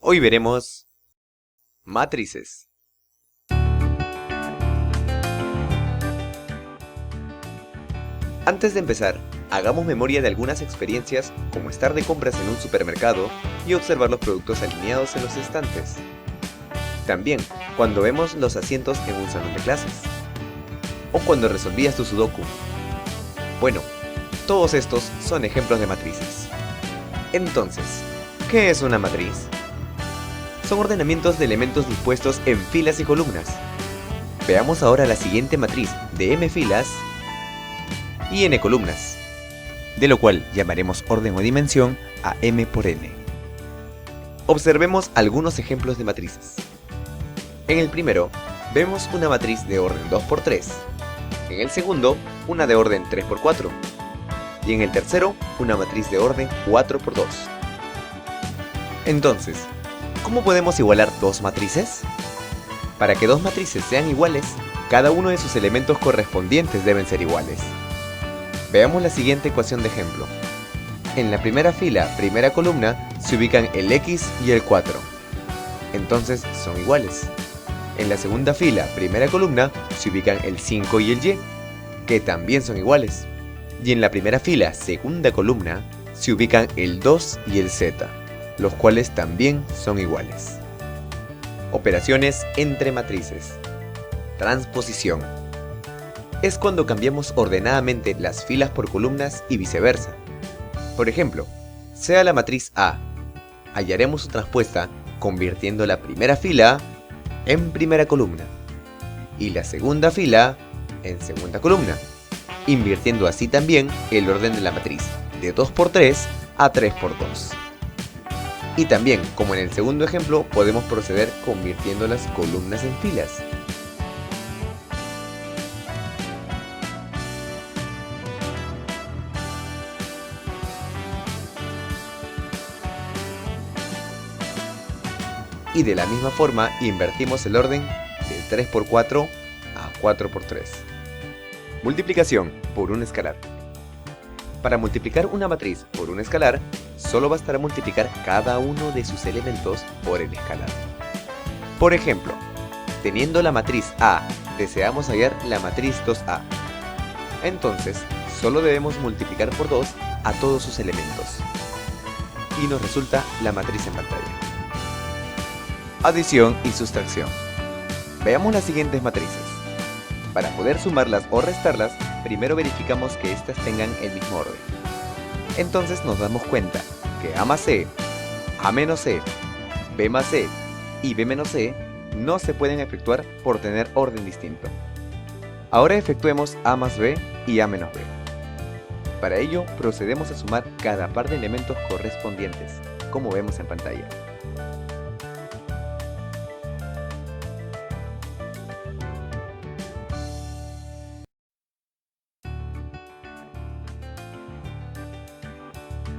Hoy veremos matrices. Antes de empezar, hagamos memoria de algunas experiencias como estar de compras en un supermercado y observar los productos alineados en los estantes. También cuando vemos los asientos en un salón de clases. O cuando resolvías tu sudoku. Bueno, todos estos son ejemplos de matrices. Entonces, ¿qué es una matriz? Son ordenamientos de elementos dispuestos en filas y columnas. Veamos ahora la siguiente matriz de m filas y n columnas, de lo cual llamaremos orden o dimensión a m por n. Observemos algunos ejemplos de matrices. En el primero, vemos una matriz de orden 2×3, en el segundo, una de orden 3×4, y en el tercero, una matriz de orden 4×2. Entonces, ¿cómo podemos igualar dos matrices? Para que dos matrices sean iguales, cada uno de sus elementos correspondientes deben ser iguales. Veamos la siguiente ecuación de ejemplo. En la primera fila, primera columna, se ubican el x y el 4. Entonces son iguales. En la segunda fila, primera columna, se ubican el 5 y el y, que también son iguales. Y en la primera fila, segunda columna, se ubican el 2 y el z, los cuales también son iguales. Operaciones entre matrices. Transposición. Es cuando cambiamos ordenadamente las filas por columnas y viceversa. Por ejemplo, sea la matriz A, hallaremos su transpuesta convirtiendo la primera fila en primera columna y la segunda fila en segunda columna, invirtiendo así también el orden de la matriz de 2×3 a 3×2. Y también, como en el segundo ejemplo, podemos proceder convirtiendo las columnas en filas. Y de la misma forma invertimos el orden de 3×4 a 4×3. Multiplicación por un escalar. Para multiplicar una matriz por un escalar, solo bastará multiplicar cada uno de sus elementos por el escalar. Por ejemplo, teniendo la matriz A, deseamos hallar la matriz 2A. Entonces, solo debemos multiplicar por 2 a todos sus elementos. Y nos resulta la matriz en pantalla. Adición y sustracción. Veamos las siguientes matrices. Para poder sumarlas o restarlas, primero verificamos que éstas tengan el mismo orden. Entonces nos damos cuenta que A más C, A menos C, B más C y B menos C no se pueden efectuar por tener orden distinto. Ahora efectuemos A más B y A menos B. Para ello procedemos a sumar cada par de elementos correspondientes, como vemos en pantalla.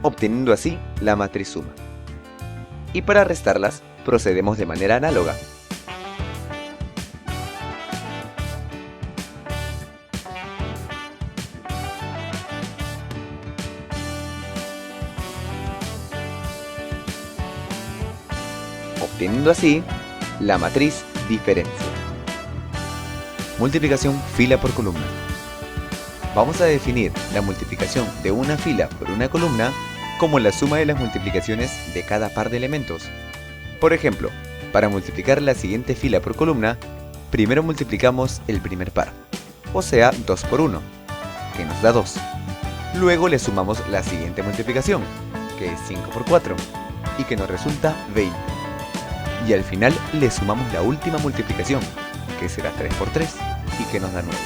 Obteniendo así la matriz suma. Y para restarlas, procedemos de manera análoga. Obteniendo así la matriz diferencia. Multiplicación fila por columna. Vamos a definir la multiplicación de una fila por una columna como la suma de las multiplicaciones de cada par de elementos. Por ejemplo, para multiplicar la siguiente fila por columna, primero multiplicamos el primer par, o sea 2 por 1, que nos da 2. Luego le sumamos la siguiente multiplicación, que es 5 por 4, y que nos resulta 20. Y al final le sumamos la última multiplicación, que será 3 por 3, y que nos da 9,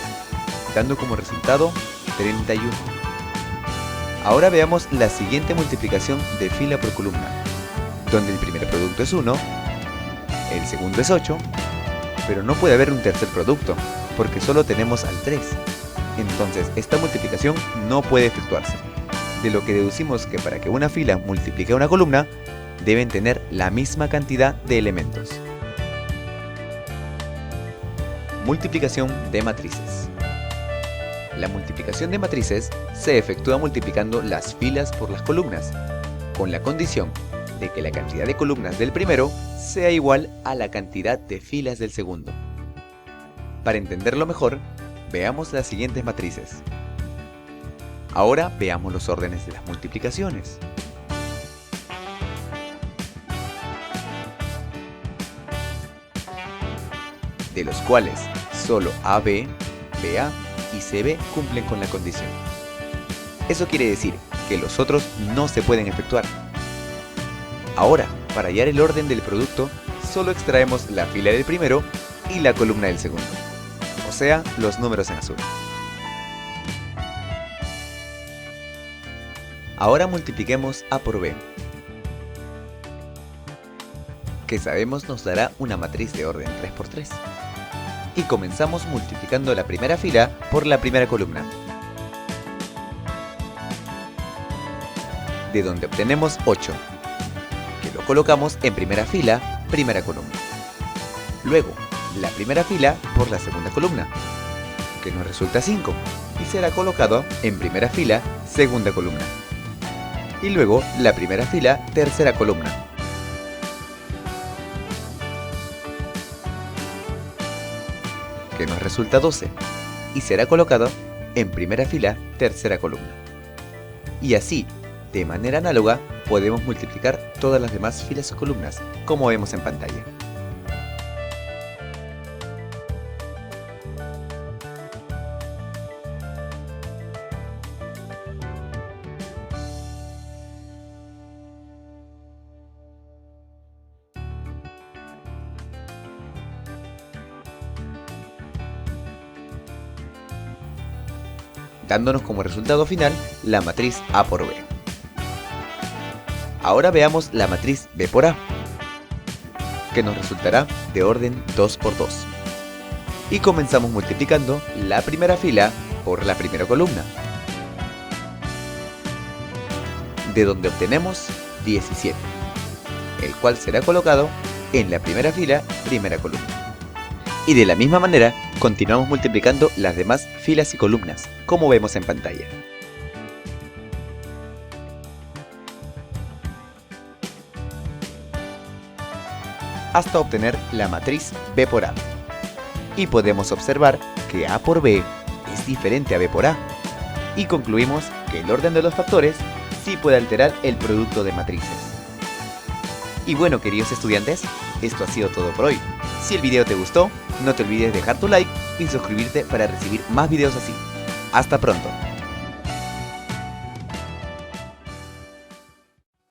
dando como resultado 31. Ahora veamos la siguiente multiplicación de fila por columna, donde el primer producto es 1, el segundo es 8, pero no puede haber un tercer producto, porque solo tenemos al 3. Entonces esta multiplicación no puede efectuarse, de lo que deducimos que para que una fila multiplique una columna, deben tener la misma cantidad de elementos. Multiplicación de matrices. La multiplicación de matrices se efectúa multiplicando las filas por las columnas, con la condición de que la cantidad de columnas del primero sea igual a la cantidad de filas del segundo. Para entenderlo mejor, veamos las siguientes matrices. Ahora veamos los órdenes de las multiplicaciones. De los cuales solo AB, BA y CB cumplen con la condición. Eso quiere decir que los otros no se pueden efectuar. Ahora, para hallar el orden del producto, solo extraemos la fila del primero y la columna del segundo, o sea, los números en azul. Ahora multipliquemos A por B, que sabemos nos dará una matriz de orden 3×3. Y comenzamos multiplicando la primera fila por la primera columna, de donde obtenemos 8, que lo colocamos en primera fila, primera columna. Luego, la primera fila por la segunda columna, que nos resulta 5, y será colocado en primera fila, segunda columna. Y luego, la primera fila, tercera columna. Que nos resulta 12, y será colocado en primera fila, tercera columna. Y así, de manera análoga, podemos multiplicar todas las demás filas o columnas, como vemos en pantalla. Dándonos como resultado final la matriz A por B. Ahora veamos la matriz B por A, que nos resultará de orden 2×2. Y comenzamos multiplicando la primera fila por la primera columna, de donde obtenemos 17, el cual será colocado en la primera fila, primera columna. Y de la misma manera, continuamos multiplicando las demás filas y columnas, como vemos en pantalla. Hasta obtener la matriz B por A. Y podemos observar que A por B es diferente a B por A. Y concluimos que el orden de los factores sí puede alterar el producto de matrices. Y bueno, queridos estudiantes, esto ha sido todo por hoy. Si el video te gustó, no te olvides dejar tu like y suscribirte para recibir más videos así. ¡Hasta pronto!